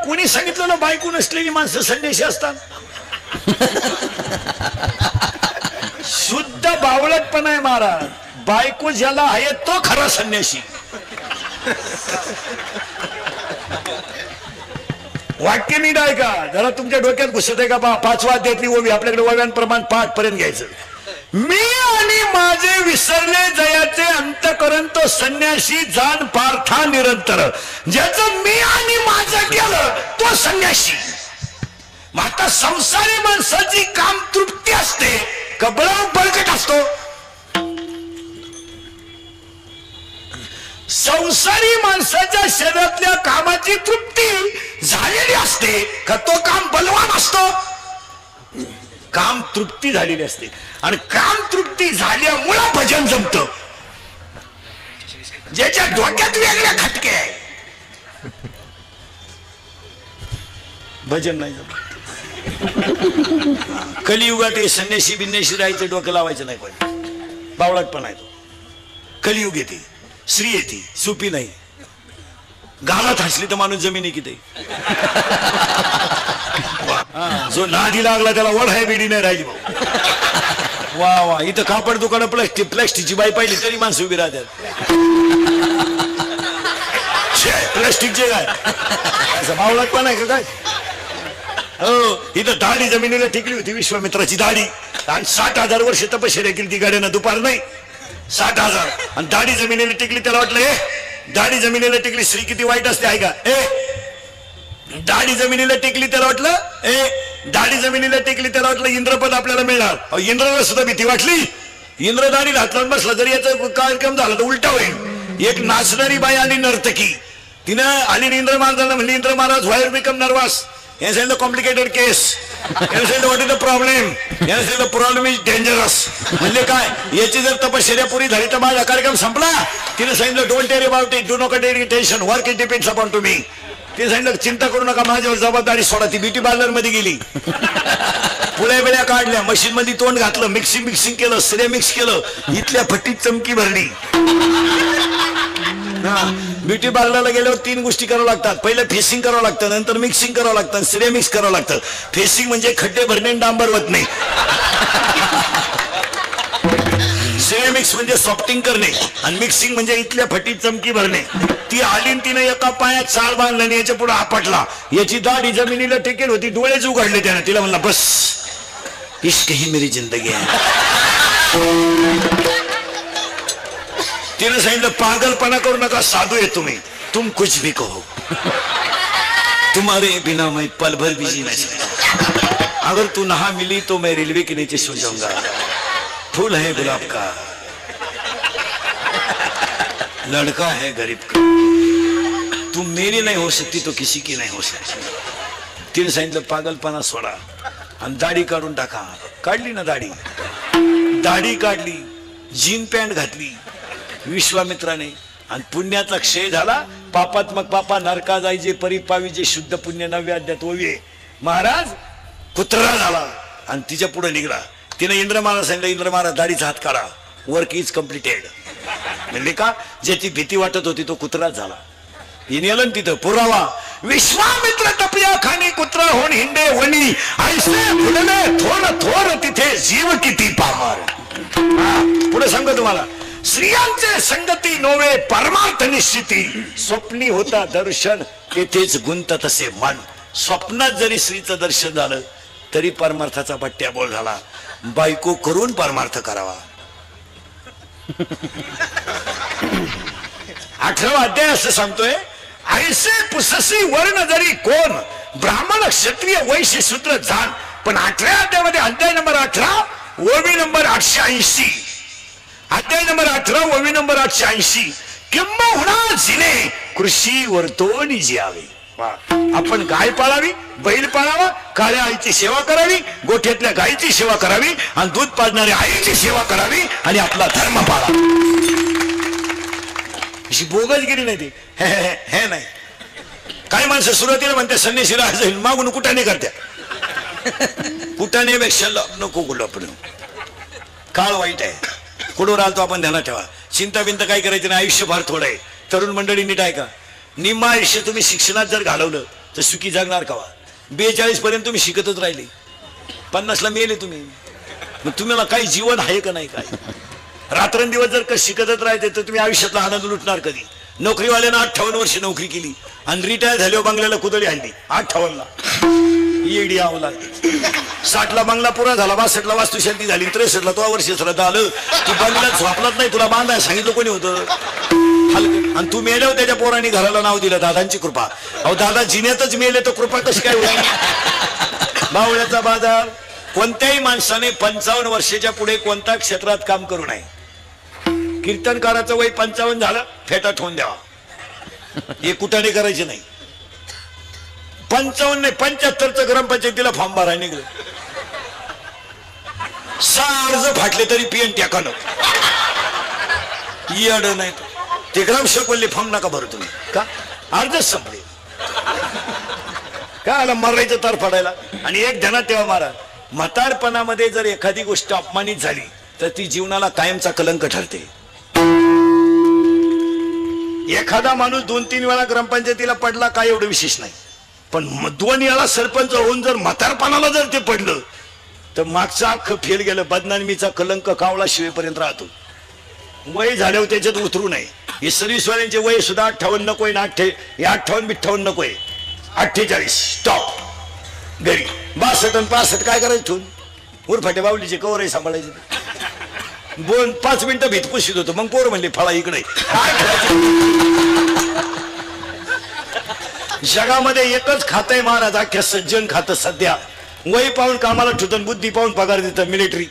कोणी सांगितलं ना बायको नसलेली माणसं संन्यासी असतात? शुद्ध बावळटपणा आहे महाराज. बायको ज्याला आहे तो खरा संन्यासी. वाक्य नीट आहे का जरा तुमच्या डोक्यात घुसत आहे का? 5वा अध्यायातली ओवी आपल्याकडे ओव्यान प्रमाण 5 पर्यंत घ्यायचं. मी आणि माझे विसरले जयाचे अंतकरण तो संन्यासी जाण पार्था निरंतर. ज्याचं मी आणि माझं केलं तो संन्यासी. आता संसारी माणसाची काम तृप्ती असते का बळकट असतो? संसारी माणसाच्या शरीरातल्या कामाची तृप्ती झालेली असते का तो काम बलवान असतो? काम तृप्ती झालेली असते आणि काम तृप्ती झाल्यामुळे भजन जमतं. ज्याच्या डोक्यात वेगळ्या खटके आहे भजन नाही जमत. कलियुगात हे संन्यासी बिन्यासी राहायचं डोकं लावायचं नाही. पण बावळटपणा आहे तो. कलियुग येते, स्त्री येते, सुपी नाही. गालात हसली तर माणूस जमिनी किती. जो नादी लागला त्याला वड आहे बिडी नाही राहिली भाऊ. वा वा इथं कापड दुकान प्लॅस्टिकची बाई पाहिली तरी माणसं उभी राहतात. प्लॅस्टिकचे काय असं बावळटपणा आहे का काय? हो इथं दाढी जमिनीला टिकली होती विश्वामित्राची दाढी. आणि 60,000 वर्ष तपश्चर्या केली ती गाड्यानं दुपार नाही. 60,000 आणि दाढी जमिनीला टिकली. त्याला वाटलं हे दाढी जमिनीला टिकली स्त्री किती वाईट असते आहे का? दाढी जमिनीला टिकली त्याला वाटलं दाढी जमिनीला टिकली त्याला वाटलं इंद्रपद आपल्याला मिळणार. इंद्राला सुद्धा भीती वाटली. इंद्र दाढी घातला बसला जरी याचा कार्यक्रम झाला तर उलटा होईल. एक नाचणारी बाई आली नर्तकी. तिनं आली इंद्र महाराजांना म्हणली Indra Maharaj wire become nervous. He said the complicated case. He said what is the problem? He said the problem is dangerous. म्हणजे काय याची जर तपश्चर्या पुरी झाली तर माझा कार्यक्रम संपला. तिने सांगितलं don't worry about it, do not take tension, work it depends upon to me. तिने सांगितलं चिंता करू नका माझ्यावर जबाबदारी सोडा. ती ब्युटी पार्लर मध्ये गेली. पुळ्या बिळ्या काढल्या, मशीन मध्ये तोंड घातलं, मिक्सिंग केलं, श्रेय मिक्स केलं, इथल्या फटीत चमकी भरली. ब्युटी पार्लरला गेल्यावर 3 गोष्टी करावं लागतात. पहिलं फेसिंग करावं लागतं, नंतर मिक्सिंग करावं लागतं, श्रेय मिक्स करावं लागतं. फेसिंग म्हणजे खड्डे भरणे डांबर वतणे. श्रेय मिक्स म्हणजे सॉफ्टिंग करणे आणि मिक्सिंग म्हणजे इथल्या फटीत चमकी भरणे. ती आली तिने एका पायात चाल बांधला आणि याच्या पुढे आपटला. याची दाढी जमिनीला टेकेल होती. डोळेच उघडले त्याने. तिला म्हणला बस इश्क ही मेरी जिंदगी आहे. तिने सांगितलं पागलपणा करू नका, साधू आहे तुम्ही, तुम कुछ भी कहो, तुम्हारे बिना मैं पल भर भी जी नहीं सकता. अगर तू नहा मिली तो मैं रेलवे के नीचे सो जाऊंगा. फूल है गुलाब का, लड़का है गरीब का, तुम मेरी नहीं हो सकती तो किसी की नहीं हो सकती. तिने सांगितलं पागलपणा सोडा आणि दाढी काढून टाका. काढली ना दाढी. दाढी काढली, जीन पॅन्ट घातली विश्वामित्राने आणि पुण्याचा क्षय झाला. पापात्मक पापा नरका जायचे परिपावीचे शुद्ध पुण्य 9व्या अध्यायात ओवी. महाराज कुत्रा झाला आणि तिच्या पुढे निघला. तिने इंद्र महाराज सांगितलं इंद्र महाराज दाढीचा हात काढा, वर्क इज कम्प्लिटेड. म्हणजे का ज्याची भीती वाटत होती तो कुत्राच झाला. हिनेलन तिथं पुरावा. विश्वामित्र तपया खाणी कुत्रा होऊन हिंडे वनी, ऐसे फुलले थोर थोर तिथे जीव किती पामर. पुढे सांगतो तुम्हाला स्त्रियांचे संगती नोवे परमार्थ निश्चिती, स्वप्नी होता दर्शन तेथेच गुंतत असे मन. स्वप्नात जरी स्त्रीचं दर्शन झालं तरी परमार्थाचा पट्ट्या बोल झाला. बायको करून परमार्थ करावा. 18वा अध्याय असं सांगतोय ऐसे पुससी वर्ण जरी कोण, ब्राह्मण क्षत्रिय वैश्य शूद्र जाण. पण 18व्या अध्यायामध्ये अध्याय नंबर 18 ओवी नंबर 880, अध्याय नंबर 18 ओवी नंबर 880. किंबहुना जिने कृषी वर्तोनी जियावे. आपण गाय पाळावी, बैल पाळावा, काळ्या आईची सेवा करावी, गोठ्यातल्या गायीची सेवा करावी आणि दूध पाजणाऱ्या आईची सेवा करावी आणि आपला धर्म पाळावा. अशी बोगसगिरी नाही ती. हे नाही. काही माणसं सुरुवातीला म्हणते संन्यासी राहायचं, मागून कुटाने करत्या. कुटानेपेक्षा नको गुलाब. काळ वाईट आहे. कुठं राहतो आपण ध्यानात ठेवा. चिंता बिंता काय करायची नाही. आयुष्य फार थोडं आहे. तरुण मंडळी नीट आहे का, निम्मा आयुष्य तुम्ही शिक्षणात जर घालवलं तर सुखी जगणार कवा? 42 पर्यंत तुम्ही शिकतच राहिले, 50 ला मेले तुम्ही. मग तुम्हाला काही जीवन आहे का नाही? काय रात्रंदिवस जर का शिकतच राहते तर तुम्ही आयुष्यातला आनंद लुटणार कधी? नोकरीवाल्यानं 58 वर्ष नोकरी केली आणि रिटायर झाल्यावर बंगल्याला कुदळी आणली 58 ला. येडी आव लागते. 60 ला बंगला पुरा झाला, 62 ला वास्तुशांती झाली, 63 ला तो वर्ष श्रद्धा आलं. तू बंगल्यात झोपलाच नाही, तुला बांधाय सांगितलं कोणी होतं? आणि तू मेल्यावर त्याच्या पोरांनी घराला नाव दिलं दादांची कृपा. अहो दादा जिन्यातच मेले तर कृपा कशी काय होईल? बावळ्याचा बाजार. कोणत्याही माणसाने 55 वर्षाच्या पुढे कोणत्या क्षेत्रात काम करू नये. कीर्तनकाराचं वय 55 झालं, फेटा ठेवून द्यावा, हे कुठाने करायचे नाही. 55 नाही, 75चं ग्रामपंचायतीला फॉर्म भरायला निघलं. 6 अर्ज फाटले तरी पीएन टाकानं येड नाही. ते ग्रामसेवक बोलले फॉर्म नका भरू तुम्ही. का? अर्जच संपले. काय आला मरायचं तर फाडायला. आणि एक ध्यानात तेव्हा मारा, म्हातारपणामध्ये जर एखादी गोष्ट अपमानित झाली तर ती जीवनाला कायमचा कलंक ठरते. एखादा माणूस 2-3 वेळा ग्रामपंचायतीला पडला काय एवढं विशेष नाही, पण 2 वेळा सरपंच होऊन जर म्हातारपणाला जर ते पडलं तर मागचा अख्खं फेल गेलं. बदनामीचा कलंक कावळा शिवेपर्यंत राहतो. वय झाल्यावर त्याच्यात उतरू नये. हे सर्व्हिसवाल्यांचे वय सुद्धा 58 नकोय ना, 58-52 नकोय, 48 स्टॉप. घरी 62 आणि 65 काय करायचं ठेवून? उरफाटे बावलीचे कवरही सांभाळायचे. 5 मिनिटं भीत पुशीत होतो, मग पोर म्हणले फळा इकडे. जगामध्ये एकच खातंय महाराज, अख्ख्या सज्जन खातं सध्या. वय पाहून कामाला ठेवतं, बुद्धी पाहून पगार देतं मिलिटरी.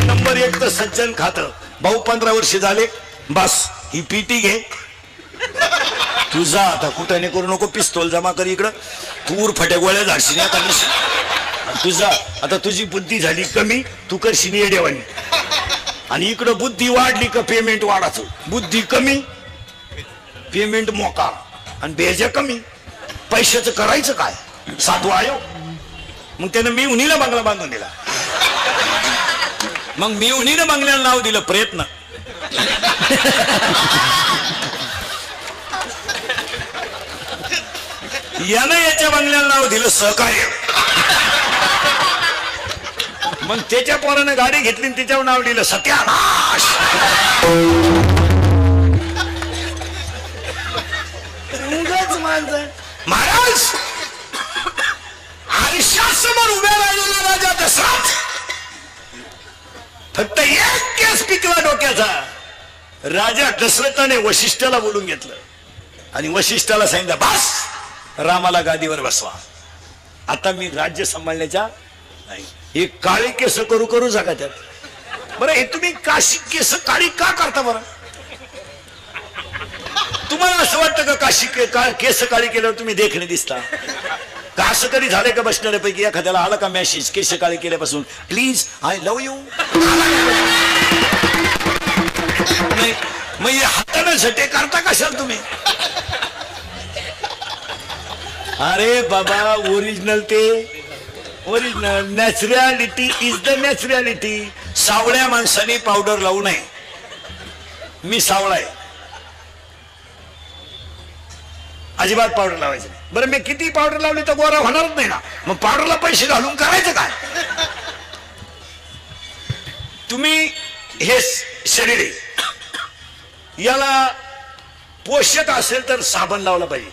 नंबर 1 तर सज्जन खातं. भाऊ 15 वर्ष झाले, बस ही पीटी घे, तुझा आता कुठे करू नको, पिस्तोल जमा कर इकडं, तू उरफाट्या गोळ्या झाडशील आता. तुझा आता तुझी बुद्धी झाली कमी, तू करशील येडेवानी. आणि इकडं बुद्धी वाढली का पेमेंट वाढायचं. बुद्धी कमी, पेमेंट मोका, आणि बेजा कमी. पैशाचं करायचं काय? 7वा आयोग. मग त्यानं मी उन्हीला बंगला बांधून दिला. मग मी उन्हीला बंगल्याला नाव दिलं प्रयत्न. यानं याच्या बंगल्याला नाव दिलं सहकार्य. मग त्याच्या पोरानं गाडी घेतली आणि त्याच्यावर नाव दिलं सत्यानाश. महाराज आयुष्यासमोर उभ्या राहिलेला राजा दशरथ फक्त एक केस पिकला डोक्याचा. राजा दशरथाने वशिष्ठाला बोलून घेतलं आणि वशिष्ठाला सांगितलं, बस रामाला गादीवर बसवा, आता मी राज्य सांभाळण्याच्या नाही. हे काळे केस करू करू जागा त्यात. बरं हे तुम्ही काशी केस काळी का करता? बरं तुम्हाला असं वाटतं का काशी केस काळी केल्यावर तुम्ही देखणे दिसता का? असं कधी झालंय का बसणाऱ्यापैकी एखाद्याला आला का मेसेज केस काळी केल्यापासून, प्लीज आय लव्ह यू? नाही. मग हे हाताने झटे करता कशाल तुम्ही? अरे बाबा ओरिजिनल ते original. Naturality is the naturality. सावळ्या माणसाने पावडर लावू नये. मी सावळा आहे, अजिबात पावडर लावायचं नाही. बरं मी किती पावडर लावली तर गोरा होणारच नाही ना. मग पावडरला पैसे घालून करायचं काय? तुम्ही हे शरीर आहे, याला पोषक असेल तर साबण लावला पाहिजे.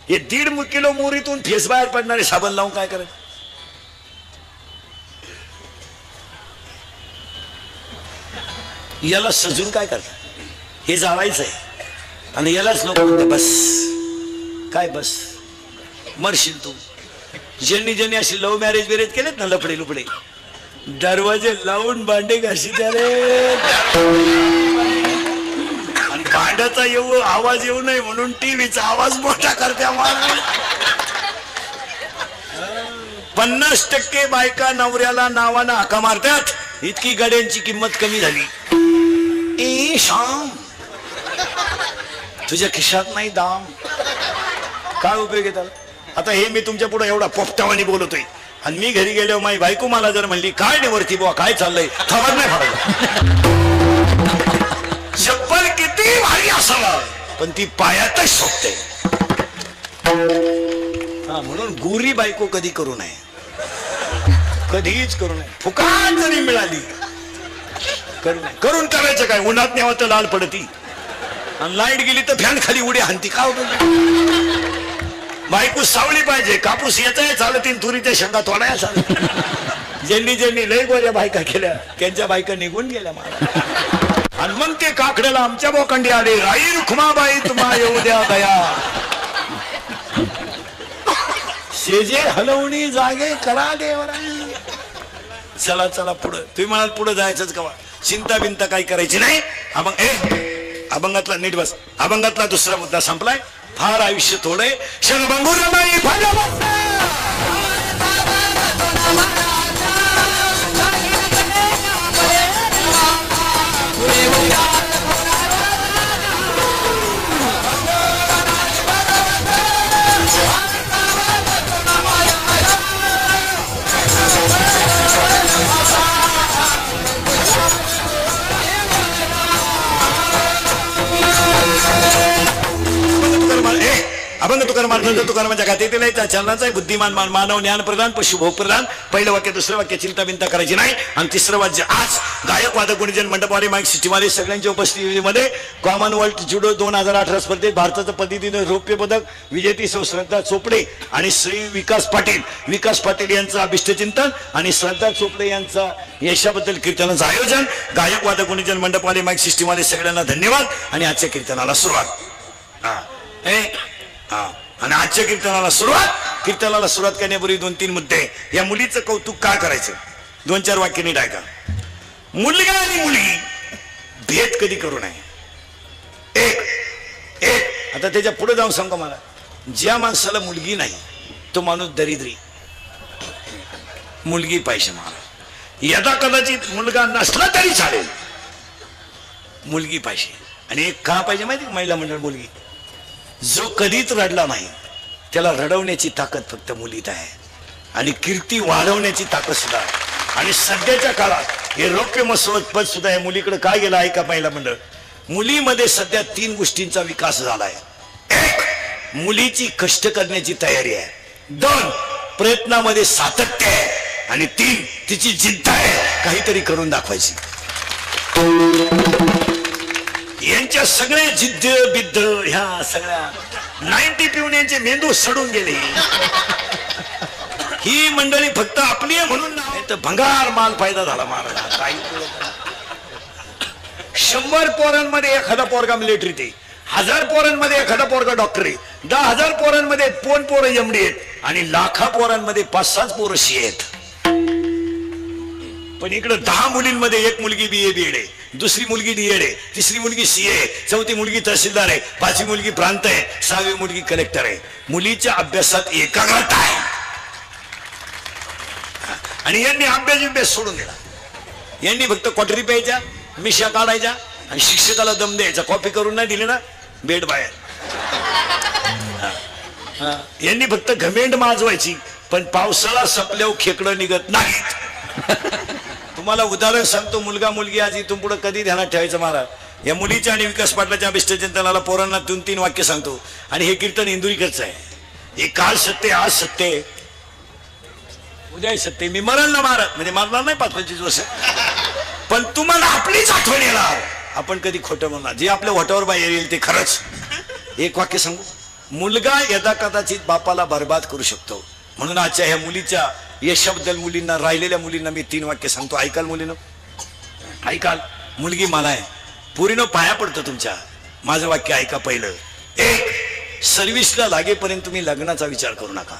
हे 1.5 किलो मोरीतून फेस बाहेर पडणारे साबण लावून काय करायचं? याला सजून काय करता? हे जाळायचं आहे आणि यालाच लोक म्हणते बस काय बस मरशील तू. ज्यांनी ज्यांनी अशी लव्ह मॅरेज बिरेज केलेत ना, लफडे लुपडे, दरवाजे लावून भांडे घाशी रे. आणि भांड्याचा आवाज येऊ नये म्हणून टीव्हीचा आवाज मोठा करते. 50% बायका नवऱ्याला नावानं हाका मारतात. इतकी गाड्यांची किंमत कमी झाली. ए शाम तुझ्या खिशात नाही दाम. काय उपयोग आहे त्याला? आता हे मी तुमच्या पुढे एवढा पोपटावानी बोलतोय आणि मी घरी गेल्यावर माझी बायको मला जर म्हणली काय नाही वरती बुवा काय चाललंय, खबर नाही पडत. चप्पल किती भारी असावं पण ती पायातच शोभते. म्हणून गोरी बायको कधी करू नये, कधीच करू नये. फुकाट जरी मिळाली करू नये. करून करायचं काय, उन्हात न्यावं तर लाल पडती आणि लाईट गेली तर फॅन खाली उडी हाणती. का बायको सावली पाहिजे. कापूस याचा चालतील, तुरीच्या शेंगा तोडाया चालत. ज्यांनी ज्यांनी लय गोऱ्या बायका केल्या त्यांच्या बायका निघून गेल्या मला. आणि मग ते काकड्याला आमच्या बोकंडी आले, राई रुखमाबाई तुम्हा येऊ द्या दया, शेजे हलवणी जागे करा देवरा. चला चला पुढं. तुम्ही म्हणाल पुढे जायचंच कवा, चिंता बिंता काही करायची नाही. अभंगातला नीट बस. अभंगातला दुसरा मुद्दा संपलाय. फार आयुष्य थोडे शनभंगुरबाई अभंग तुकाराम तुकारामांच्या गाथेतील चलनाचा बुद्धिमान मानव ज्ञान प्रदान पशु भोग प्रदान. पहिलं वाक्य दुसरं वाक्य चिंता बिंता करायची नाही. आणि तिसरं वाक्य आज गायक वादक गुणीजन मंडपवाले माईक सिस्टीमवाले सगळ्यांच्या उपस्थितीमध्ये कॉमनवेल्थ जुडो 2018 स्पर्धेत भारताचं पद्धतीनं रौप्य पदक विजेती श्रद्धा चोपडे आणि श्री विकास पाटील यांचं अभिष्टचिंतन आणि श्रद्धा चोपडे यांचा यशाबद्दल कीर्तनाचं आयोजन. गायक वादक गुणीजन मंडपवाले माईक सिस्टीमवाले सगळ्यांना धन्यवाद. आणि आजच्या कीर्तनाला सुरुवात. आणि आजच्या कीर्तनाला सुरुवात करण्यापूर्वी 2-3 मुद्दे. या मुलीचं कौतुक का करायचं, 2-4 वाक्य नीट ऐका. मुलगा आणि मुलगी भेद कधी करू नये. एक आता त्याच्या पुढे जाऊन सांगा मला, ज्या माणसाला मुलगी नाही तो माणूस दरिद्री. मुलगी पाहिजे मला. यदा कदाचित मुलगा नसला तरी चालेल, मुलगी पाहिजे. आणि एक का पाहिजे माहिती, महिला मंडळ मुलगी. जो कधीच रडला नाही त्याला रडवण्याची ताकद फक्त मुलीत आहे. आणि कीर्ती वाढवण्याची ताकद सुद्धा. आणि सध्याच्या काळात हे रौप्य महोत्सव पद सुद्धा या मुलीकडे काय गेलं आहे का महिला मंडळ. मुलीमध्ये सध्या 3 गोष्टींचा विकास झालाय. 1 मुलीची कष्ट करण्याची तयारी आहे. 2 प्रयत्नामध्ये सातत्य आहे. आणि 3 तिची जिद्द आहे काहीतरी करून दाखवायची. यांच्या सगळ्या जिद्द बिद्द ह्या सगळ्या 90 पिऊन यांचे मेंदू सडून गेले. ही मंडळी फक्त आपली आहे म्हणून नाही तर भंगार माल फायदा झाला महाराज. 100 पोरांमध्ये एखादा पोरगा मिलिटरीत आहे, 1000 पोरांमध्ये एखादा पोरगा डॉक्टर आहे, 10,000 पोरांमध्ये 2 पोरं एमडी आहेत आणि लाखा पोरांमध्ये 5-6 पोरं सी आहेत. पण इकडे 10 मुलींमध्ये 1 मुलगी BA BEd आहे, दुसरी मुलगी DEd आहे, तिसरी मुलगी CA आहे, चौथी मुलगी तहसीलदार आहे, 5वी मुलगी प्रांत आहे, 6वी मुलगी कलेक्टर आहे. मुलीच्या अभ्यासात एकाग्रता आहे. आणि यांनी अभ्यास सोडून दिला. यांनी फक्त क्वाटरी प्यायच्या, मिशा काढायच्या आणि शिक्षकाला दम द्यायचा. कॉपी करून नाही दिली ना बेड बाहेर. यांनी फक्त घमेंड माजवायची. पण पावसाळा संपल्यावर खेकडं निघत नाहीत. तुम्हाला उदाहरण सांगतो. मुलगा मुलगी आज इथून पुढे कधी ध्यानात ठेवायचं महाराज. या मुलीच्या आणि विकास पाटलाच्या अभिष्टचिंतनाला पोरांना 2-3 वाक्य सांगतो. आणि हे कीर्तन इंदुरीकरचं आहे. हे काल सत्य, आज सत्य, उद्या सत्य. मी मरण ना महाराज, म्हणजे मारणार नाही 5-25 वर्ष, पण तुम्हाला आपलीच आठवण येणार. आपण कधी खोटं म्हणणार. जे आपल्या वाटावर बाहेर येईल ते खरंच. एक वाक्य सांगू. मुलगा यदा कदाचित बापाला बर्बाद करू शकतो. म्हणून आजच्या ह्या मुलीच्या यशाबद्दल मुलींना, राहिलेल्या मुलींना मी 3 वाक्य सांगतो. ऐकाल मुलीनं, ऐकाल. मुलगी मला आहे, पुरीनं पाया पडतो तुमच्या. माझं वाक्य ऐका. पहिलं, 1 सर्व्हिसला लागेपर्यंत तुम्ही लग्नाचा विचार करू नका.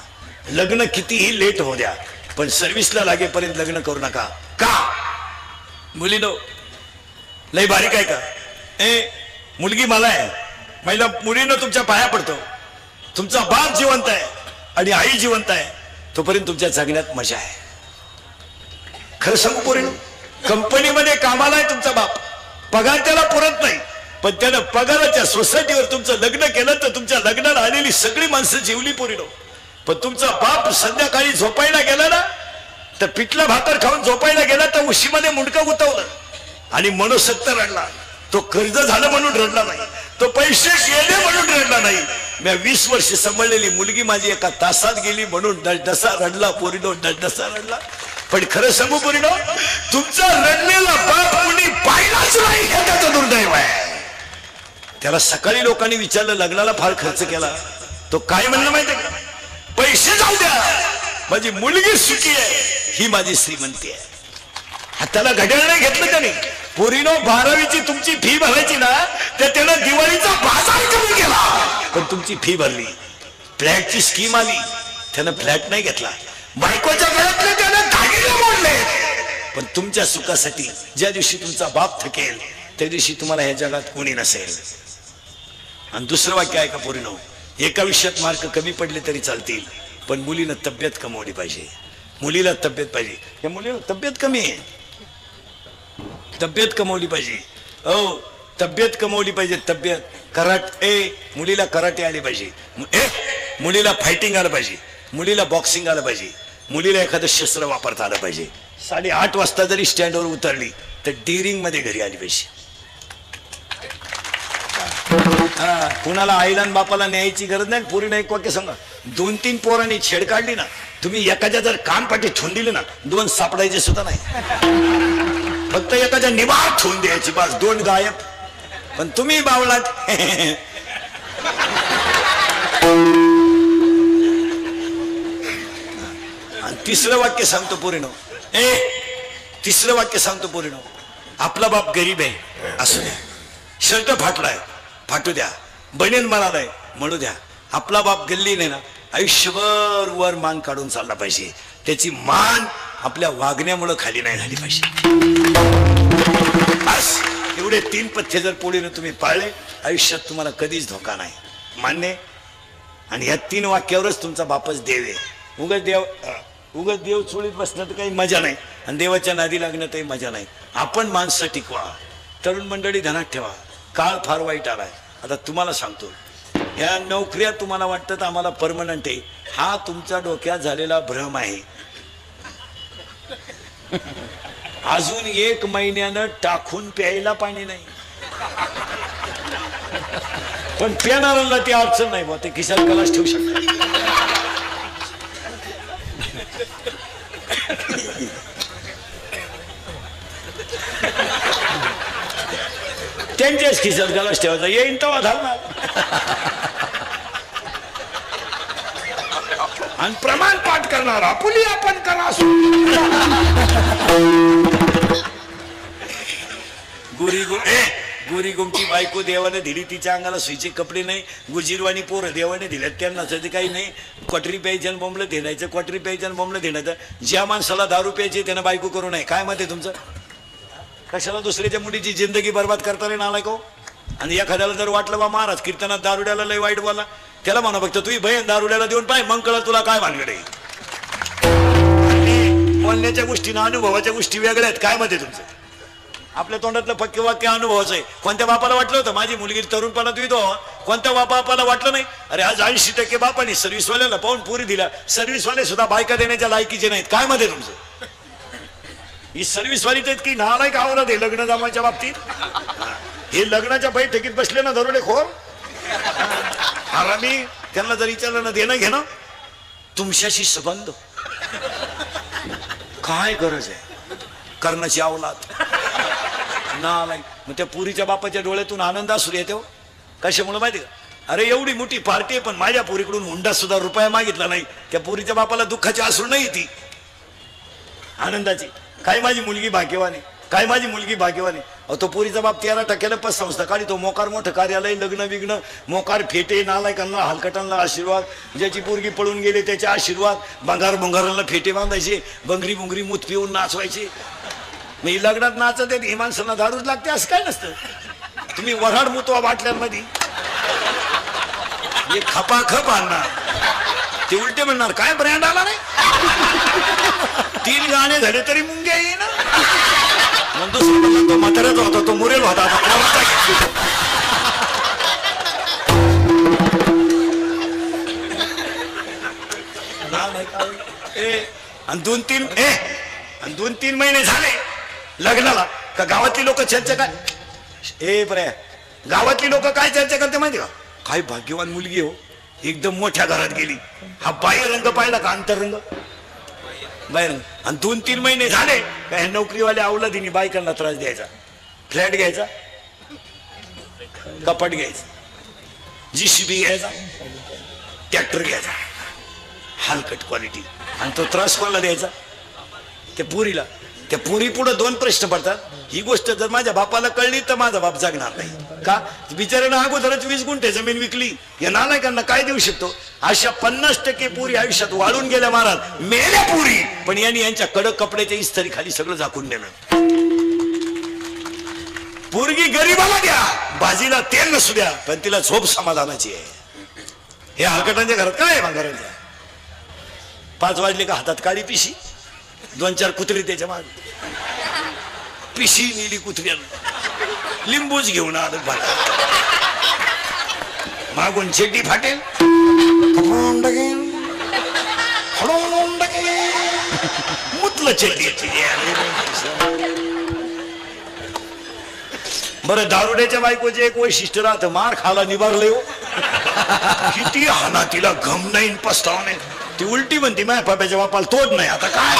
लग्न कितीही लेट होऊ द्या, पण सर्व्हिसला लागेपर्यंत लग्न करू नका. का मुलीनो लय बारीक आहे का. मुलगी मला आहे, महिला मुलीनं तुमच्या पाया पडतो. तुमचा बाप जिवंत आहे आणि आई जिवंत आहे, तोपर्यंत तुमच्या जगण्यात मजा आहे. खरं सांगू पोरीनो, कंपनीमध्ये कामाला आहे तुमचा बाप, पगार त्याला पुरत नाही, पण त्यानं पगाराच्या सोसायटीवर तुमचं लग्न केलं तर तुमच्या लग्नाला आलेली सगळी माणसं जेवली पोरीनो. पण तुमचा बाप संध्याकाळी झोपायला गेला ना, तर पिठलं भाकर खाऊन झोपायला गेला तर उशीमध्ये मुंडकं गुतवलं आणि मनोसक्त रडला. तो कर्ज झालं म्हणून रडला नाही, तो पैसे गेले म्हणून रडला नाही. मी 20 वर्ष सांभाळलेली मुलगी माझी एका तासात गेली म्हणून डसडसा रडला पोरीनो, डसडसा रडला. पण खरं सांगू पोरीनो, तुमचा रडलेला बाप कुणी पाहिलाच नाही हे त्याचं दुर्दैव आहे. त्याला सकाळी लोकांनी विचारलं लग्नाला फार खर्च केला, तो काय म्हणलं माहितीये का? पैसे जाऊ द्या, माझी मुलगी सुखी आहे, ही माझी श्रीमंती आहे. हाताला घड्याळ नाही घेतलं त्याने. पोरीनो 12वीची तुमची फी भरायची ना, तर त्यानं दिवाळीचा बाजार कमी केला पण तुमची फी भरली. फ्लॅटची स्कीम आली, त्यानं फ्लॅट नाही घेतला. बायकोच्या गळ्यातले त्यानं दागिने मोडले. पण तुमच्या सुखासाठी ज्या दिवशी तुमचा बाप थकेल त्या दिवशी तुम्हाला ह्या जगात कोणी नसेल. आणि दुसरं वाक्य आहे का पोरीनो, एका विषयात मार्क कमी पडले तरी चालतील पण मुलीनं तब्येत कमवली पाहिजे. मुलीला तब्येत पाहिजे. या मुलीला तब्येत कमी आहे, तब्येत कमवली पाहिजे. हो, तब्येत कमवली पाहिजे. तब्येत मुलीला कराटे आले पाहिजे, मुलीला फायटिंग आलं पाहिजे, मुलीला बॉक्सिंग आलं पाहिजे, मुलीला एखादं शस्त्र वापरता आलं पाहिजे. 8:30 वाजता जरी स्टँडवर उतरली तर डिरिंग मध्ये घरी आली पाहिजे. कुणाला आईला आणि बापाला न्यायची गरज नाही. पोरीनं एक वाक्य सांगा, 2-3 पोरांनी छेड काढली ना, तुम्ही एखाद्या जर कानपाठी ठेवून दिले ना, 2 सापडायचे सुद्धा नाही. फक्त एखाद्या निवार ठेवून द्यायची, बस 2 गायब. पण तुम्ही बावळात. आणि तिसरं वाक्य सांगतो पोरीनो, तिसरं वाक्य सांगतो पोरीनो, आपला बाप गरीब आहे असू द्या, शर्ट फाटलाय फाटू द्या, बनेन म्हणालाय म्हणू द्या, आपला बाप गल्ली नाही ना, आयुष्यभर वर मान काढून चालला पाहिजे. त्याची मान आपल्या वागण्यामुळे खाली नाही झाली पाहिजे. बस एवढे 3 पथ्य जर पोळीनं तुम्ही पाळले, आयुष्यात तुम्हाला कधीच धोका नाही. मान्य? आणि या 3 वाक्यावरच तुमचा बापच देव आहे. उगाच देव चोळीत बसणं तर काही मजा नाही आणि देवाच्या नादी लागणं तरी मजा नाही. आपण माणसं टिकवा. तरुण मंडळी ध्यानात ठेवा, काळ फार वाईट आलाय. आता तुम्हाला सांगतो, ह्या नोकऱ्या तुम्हाला वाटतं आम्हाला परमनंट आहे, हा तुमच्या डोक्यात झालेला भ्रम आहे. अजून 1 महिन्यानं टाकून प्यायला पाणी नाही. पण पिणाऱ्यांना ती अडचण नाही बा, ते खिशात कलाश ठेवू शकतात. त्यांच्याच खिशात गलास ठेवायचा, येईन तेव्हा घालणार. आणि प्रमाण पाठ करणार, आपुली आपण करा. गोरी गोमची बायको देवाने दिली, तिच्या अंगाला सुईचे कपडे नाही. गुजीरवाणी पोरं देवाने दिल्यात, त्यांना काही नाही. क्वाटरी प्यायचं बोंबलं देण्याचं, क्वाटरी प्यायचं बोंबलं देण्याचं. ज्या माणसाला दारू प्यायची त्यानं बायको करू नये. काय मत आहे तुमचं? कशाला दुसऱ्याच्या मुलीची जिंदगी बर्बाद करता रे नालायक हो. आणि एखाद्याला जर वाटलं बा महाराज कीर्तनात दारुड्याला लय वाईट बोला, त्याला म्हणा फक्त तुझी बहीण दारुड्याला देऊन पाय, मग कळलं तुला काय भानगडे. बोलण्याच्या गोष्टी ना अनुभवाच्या गोष्टी वेगळ्या आहेत. काय मत आहे तुमचं? आपल्या तोंडातलं पक्के वाक्य अनुभवाचं आहे. कोणत्या बापाला वाटलं होतं माझी मुलगी तरुणपणात येतो? कोणत्या बापाला वाटलं नाही? अरे आज 80% बापाने सर्व्हिसवाल्याला पाहून पुरी दिला. सर्व्हिसवाले सुद्धा बायका देण्याच्या लायकीचे नाहीत. काय मत आहे तुमचं? ही सर्व्हिसवालीच आहेत की नालायक आवडत आहे लग्न जमायच्या बाबतीत. हे लग्नाच्या बैठकीत बसले ना दरोडे खोर आरामी, त्यांना जर विचारलं ना देणं घेणं तुमच्याशी संबंध काय गरज आहे करण्याची अवलाद नालायक. मग त्या पुरीच्या बापाच्या डोळ्यातून आनंद असू येतो. कशामुळे माहिती का? अरे एवढी मोठी पार्टी आहे पण माझ्या पुरीकडून हुंडा सुद्धा रुपया मागितला नाही. त्या पुरीच्या बापाला दुःखाची अश्रू नाही ती आनंदाची. काय माझी मुलगी भाग्यवानी, काय माझी मुलगी भाग्यवानी. तो पुरीचा बाप 13% पतसंस्था काढी, तो मोकार मोठं कार्यालय, लग्न विग्न, मोकार फेटे, नालायकांना हलकटांना आशीर्वाद, ज्याची पोरगी पळून गेले त्याचे आशीर्वाद, भंगारांना फेटे बांधायचे, बंगरी बुंगरी मूत पिऊन नाचवायचे. मी लग्नात नाचत येत ही माणसांना दारूच लागते असं काय नसतं. तुम्ही वऱ्हाड मुतवा बाटल्यांमध्ये, हे खपाखप आणणार, ते उलटे म्हणणार काय ब्रँड आला नाही. 3 गाणे झाले तरी मुंग्या येई ना. दुसरं तो म्हाताऱ्याचा होता, तो मुरेल होता. आणि 2-3 महिने झाले लग्नाला का गावातली लोक चर्चा काय ए पर्या, गावातली लोक काय चर्चा करते माहिती का? काय भाग्यवान मुलगी हो, एकदम मोठ्या घरात गेली. हा बाह्य रंग पाहिला का? अंतरंग बाहेर. आणि 2-3 महिने झाले काय नोकरीवाल्या अवलादीने बायकांना त्रास द्यायचा. फ्लॅट घ्यायचा, कपाट घ्यायचा, JCB घ्यायचा, ट्रॅक्टर घ्यायचा, हलकट क्वालिटी. आणि तो त्रास कोणाला द्यायचा? त्या पुरीला. त्या पुरी पुढे 2 प्रश्न पडतात. ही गोष्ट जर माझ्या बापाला कळली तर माझा बाप जगणार नाही का? बिचाऱ्यानं अगोदरच 20 गुंठे जमीन विकली. या नालायकांना काय देऊ शकतो? अशा 50% पुरी आयुष्यात वाळून गेल्या महाराज, मेल्या पुरी. पण यांनी यांच्या कडक कपड्याच्या इस्त्री खाली सगळं झाकून दिलं. पोरगी गरीबाला द्या, भाजीला तेल नसू द्या, पण तिला झोप समाधानाची आहे. हे हलकटांच्या घरात काय आहे भांगारांच्या? 5 वाजले का हातात काळी पिशी, 2-4 कुत्री त्याच्या मागे, पिशी नेली कुत्र्यानं, लिंबूच घेऊन आलं भाला, मागून चेटी फाटेल, मुतलं चेटी. बरं, दारुड्याच्या बायकोचे एक वैशिष्ट्य राहतं, मार खाला निभारले हो. किती हाना तिला घम नाही, पस्ताव नाही. ती उलटी म्हणती माझ्या पाप्याच्या बापाला तोड नाही. आता काय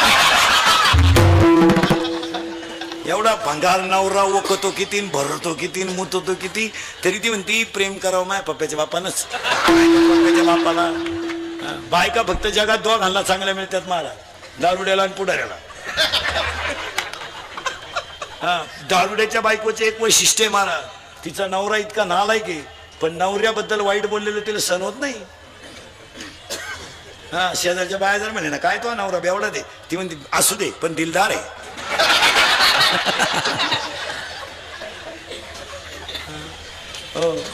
एवढा भंगार नवरा ओकतो किती, भरतो किती, मुततो किती, तरी ती म्हणती प्रेम करावं माझ्या पप्प्याच्या बापानच. पप्प्याच्या बापाला बायका फक्त जगात 2 घालला चांगल्या मिळतात महाराज, दारुड्याला आणि पुढाऱ्याला. दारुड्याच्या बायकोचे एक वैशिष्ट्य महाराज, तिचा नवरा इतका नालायक आहे, पण नवऱ्याबद्दल वाईट बोललेलं तिला सण होत नाही. शेजारच्या बाया जर म्हणे ना काय तो नवरा बेवडा दे, ती म्हणते असू दे पण दिलदार आहे.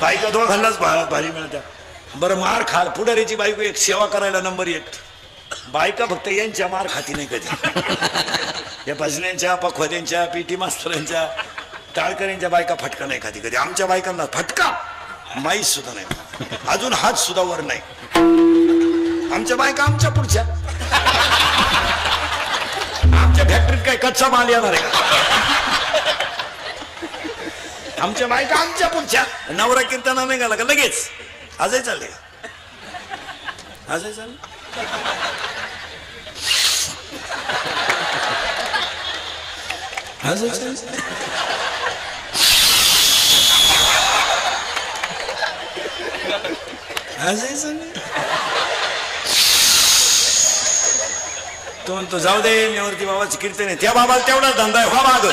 बायका 2 घाललाच भारी मिळतात. बरं, मार खाल पुढारीची बायको एक सेवा करायला नंबर 1. बायका फक्त यांच्या मार खाती नाही कधी. या भजन्यांच्या, पखवाद्यांच्या, PT मास्तरांच्या, टाळकऱ्यांच्या बायका फटका नाही खाती कधी. आमच्या बायकांना फटका माहीत सुद्धा नाही, अजून हात सुद्धा वर नाही. आमच्या बायका आमच्या पुढच्या. आमच्या फॅक्टरीत काय कच्चा माल येणार आहे का? आमच्या बायका आमच्या पुढच्या. नवरा कीर्तना नाही घाला का लगेच आजही चालले, आजही चालले. तो म्हणतो जाऊ दे, मेवरती बाबाची कीर्तन आहे, त्या बाबाला तेवढा धंदा आहे, माग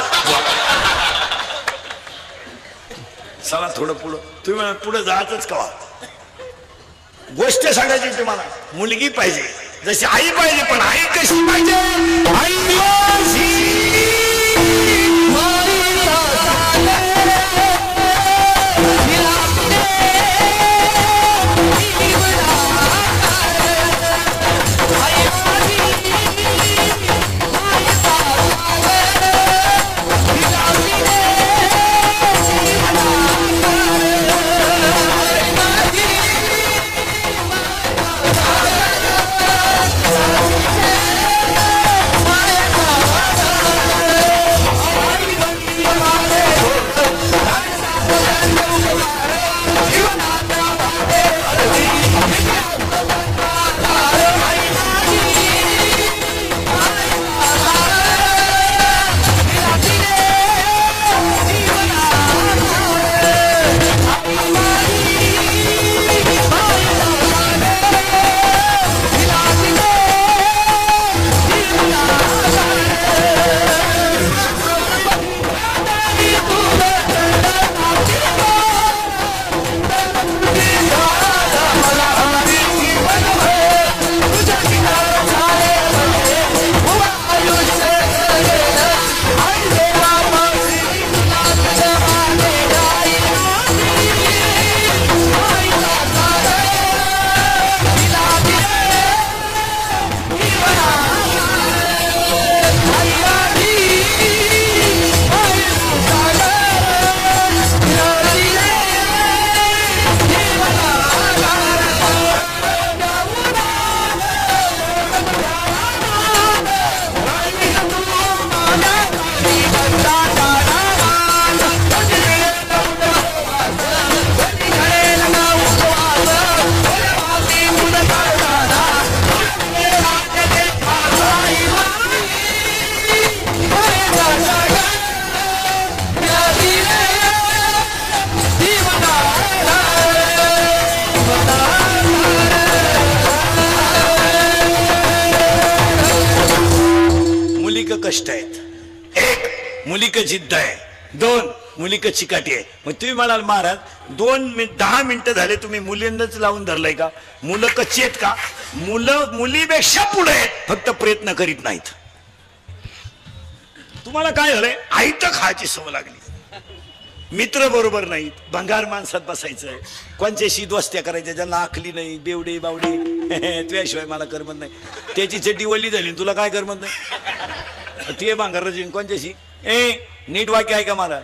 चला थोडं पुढं. तुम्ही पुढे जायचंच कवा. गोष्ट सांगायची तुम्हाला, मुलगी पाहिजे जशी आई पाहिजे, पण आई कशी पाहिजे? मुलीक कष्ट आहेत, एक मुलीक जिद्द आहे, दोन मुलीक चिकाटी आहे. मग तुम्ही म्हणाल महाराज 10 मिनिटं झाले तुम्ही मुलींनाच लावून धरलंय का? मुलं कच्ची आहेत का? मुलं मुलीपेक्षा पुढे आहेत, फक्त प्रयत्न करीत नाहीत. तुम्हाला काय झालंय? आयतं खायची सवय लागली, मित्र बरोबर नाहीत, भंगार माणसात बसायचंय, कोणच्याशी दोस्त्या करायच्या ज्यांना आखली नाही, बेवडे बावडे तुझ्याशिवाय मला करमत नाही. त्याची चड्डी वल्ली झाली तुला काय करमत नाही, ते भांगार कोणच्याशी. नीट वाक्य आहे का मला?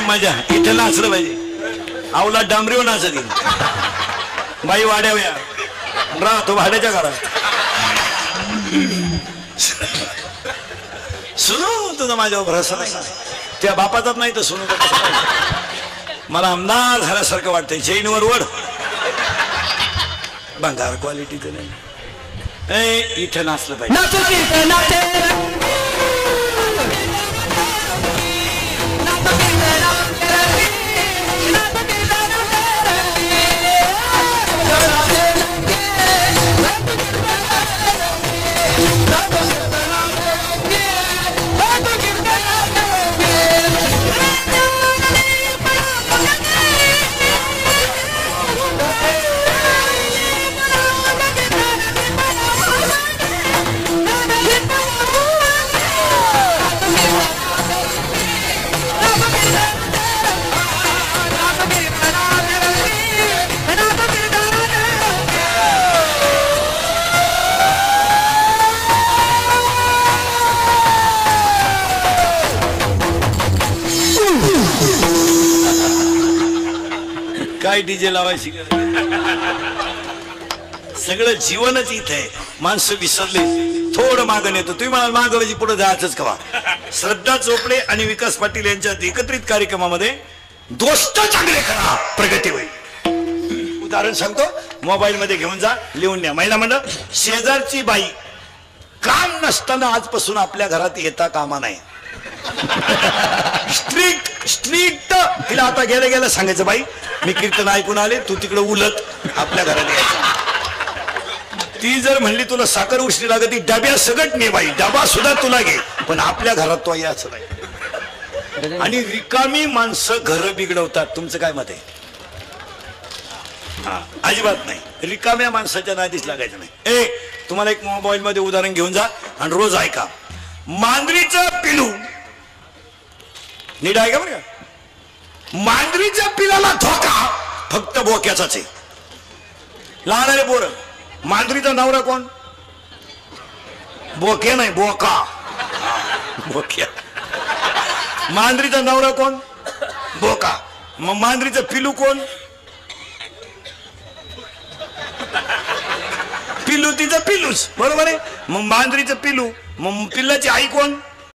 मजा इथं नाचलं पाहिजे, आवला डांबरीवर नाचत बाई वाड्याव्या राहतो भाड्याच्या घरात. सुनू तुझा माझ्यावर भरोसा नाही, त्या बापाचाच नाही तर सुनू. मला आमदार झाल्यासारखं वाटतंय. चैनवर वड भंगार क्वालिटीचं नाही. इथं नाचलं पाहिजे. काय डीजे लावायची, सगळं जीवनच इथे आहे. माणसं विसरले, थोडं मागं येतो. तुम्ही मला मागवायची पुढे जायचंच कवा. श्रद्धा चोपडे आणि विकास पाटील यांच्यात एकत्रित कार्यक्रमामध्ये दोस्त चांगले करा, प्रगती होईल. उदाहरण सांगतो, मोबाईल मध्ये घेऊन जा, लिहून द्या. महिला मंडळ, शेजारची बाई काम नसताना आजपासून आपल्या घरात येता कामा नाही. स्ट्रिक्ट तिला आता गेलं गेलं सांगायचं, बाई मी कीर्तन ऐकून आले, तू तिकडे उलट आपल्या घरात यायचं. ती जर म्हणली तुला साखर उष्णी लागत ती डब्या सगट ने बाई डबा सुद्धा तुला घे पण आपल्या घरात तो याच नाही आणि रिकामी माणसं घर बिघडवतात तुमचं काय मत आहे अजिबात नाही रिकाम्या माणसाच्या नादीस लागायचं नाही तुम्हाला एक मोबाईल मध्ये उदाहरण घेऊन जा आणि रोज ऐका मांजरीचं पिलू नीट ऐका बरं का मांजरीच्या पिलाला धोका फक्त बोक्याचाच आहे लहान पोरं मांजरीचा नवरा कोण बोके नाही बोका बोक्या मांजरीचा नवरा कोण बोका मग मांजरीचं पिलू कोण पिलू तिचं पिलूच बरोबर आहे मग मांजरीचं पिलू मग पिल्लाची आई कोण